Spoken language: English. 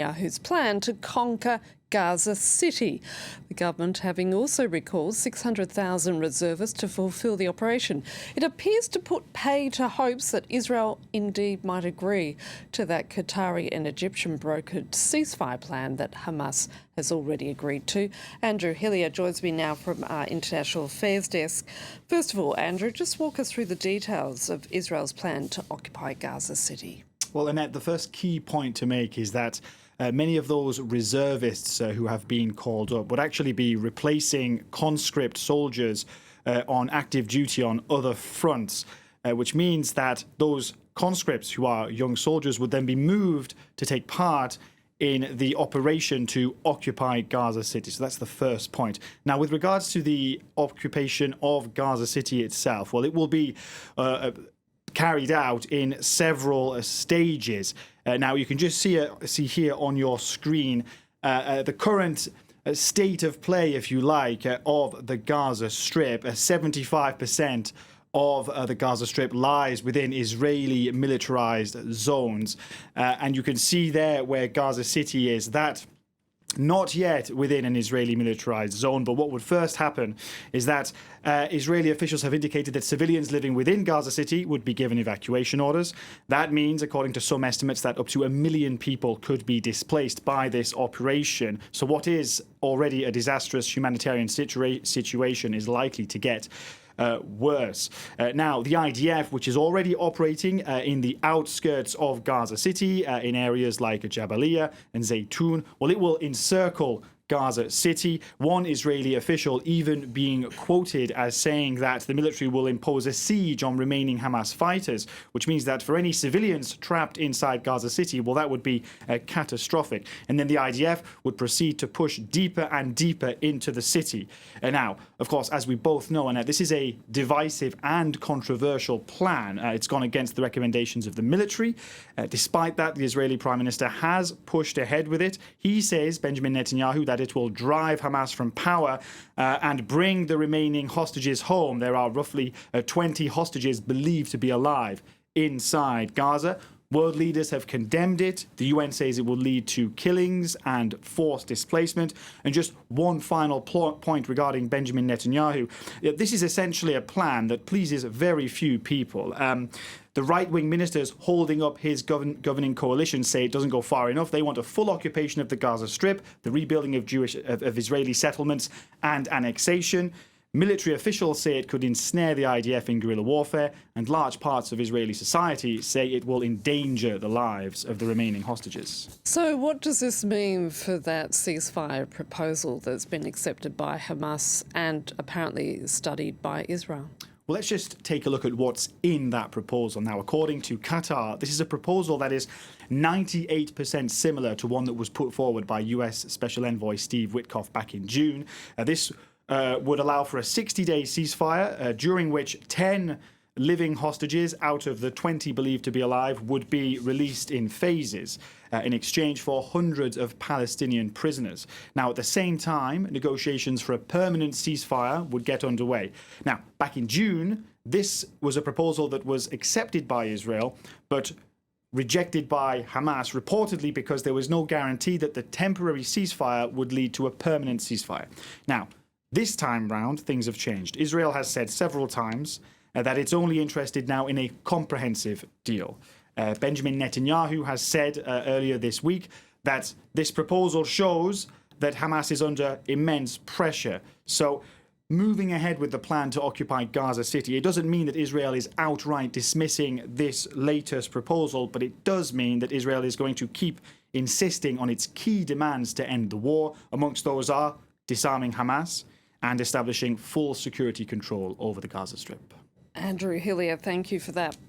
Netanyahu's plan to conquer Gaza City. The government having also recalled 600,000 reservists to fulfil the operation. It appears to put pay to hopes that Israel indeed might agree to that Qatari and Egyptian brokered ceasefire plan that Hamas has already agreed to. Andrew Hilliar joins me now from our International Affairs Desk. First of all, Andrew, just walk us through the details of Israel's plan to occupy Gaza City. Well, Annette, the first key point to make is that many of those reservists who have been called up would actually be replacing conscript soldiers on active duty on other fronts, which means that those conscripts who are young soldiers would then be moved to take part in the operation to occupy Gaza City. So that's the first point. Now, with regards to the occupation of Gaza City itself, well, it will be carried out in several stages. Now, you can just see here on your screen the current state of play, if you like, of the Gaza Strip. 75% of the Gaza Strip lies within Israeli militarized zones. And you can see there where Gaza City is, that not yet within an Israeli militarized zone, but what would first happen is that Israeli officials have indicated that civilians living within Gaza City would be given evacuation orders. That means, according to some estimates, that up to 1 million people could be displaced by this operation. So what is already a disastrous humanitarian situation is likely to get worse. Now, the IDF, which is already operating in the outskirts of Gaza City, in areas like Jabalia and Zaytun, well, it will encircle Gaza City. One Israeli official even being quoted as saying that the military will impose a siege on remaining Hamas fighters, which means that for any civilians trapped inside Gaza City, well, that would be catastrophic. And then the IDF would proceed to push deeper and deeper into the city. And now, of course, as we both know, and this is a divisive and controversial plan. It's gone against the recommendations of the military. Despite that, the Israeli Prime Minister has pushed ahead with it. He says, Benjamin Netanyahu, that it will drive Hamas from power and bring the remaining hostages home. There are roughly 20 hostages believed to be alive inside Gaza. World leaders have condemned it. The UN says it will lead to killings and forced displacement. And just one final point regarding Benjamin Netanyahu. This is essentially a plan that pleases very few people. The right-wing ministers holding up his governing coalition say it doesn't go far enough. They want a full occupation of the Gaza Strip, the rebuilding of Israeli settlements and annexation. Military officials say it could ensnare the IDF in guerrilla warfare, and large parts of Israeli society say it will endanger the lives of the remaining hostages. So what does this mean for that ceasefire proposal that's been accepted by Hamas and apparently studied by Israel? Well, let's just take a look at what's in that proposal. Now, according to Qatar, this is a proposal that is 98% similar to one that was put forward by US Special Envoy Steve Witkoff back in June. This would allow for a 60-day ceasefire, during which 10 living hostages out of the 20 believed to be alive would be released in phases in exchange for hundreds of Palestinian prisoners. Now, at the same time, negotiations for a permanent ceasefire would get underway. Now, back in June, this was a proposal that was accepted by Israel, but rejected by Hamas, reportedly because there was no guarantee that the temporary ceasefire would lead to a permanent ceasefire. Now, this time round, things have changed. Israel has said several times that it's only interested now in a comprehensive deal. Benjamin Netanyahu has said earlier this week that this proposal shows that Hamas is under immense pressure. So moving ahead with the plan to occupy Gaza City, it doesn't mean that Israel is outright dismissing this latest proposal, but it does mean that Israel is going to keep insisting on its key demands to end the war. Amongst those are disarming Hamas and establishing full security control over the Gaza Strip. Andrew Hilliar, thank you for that.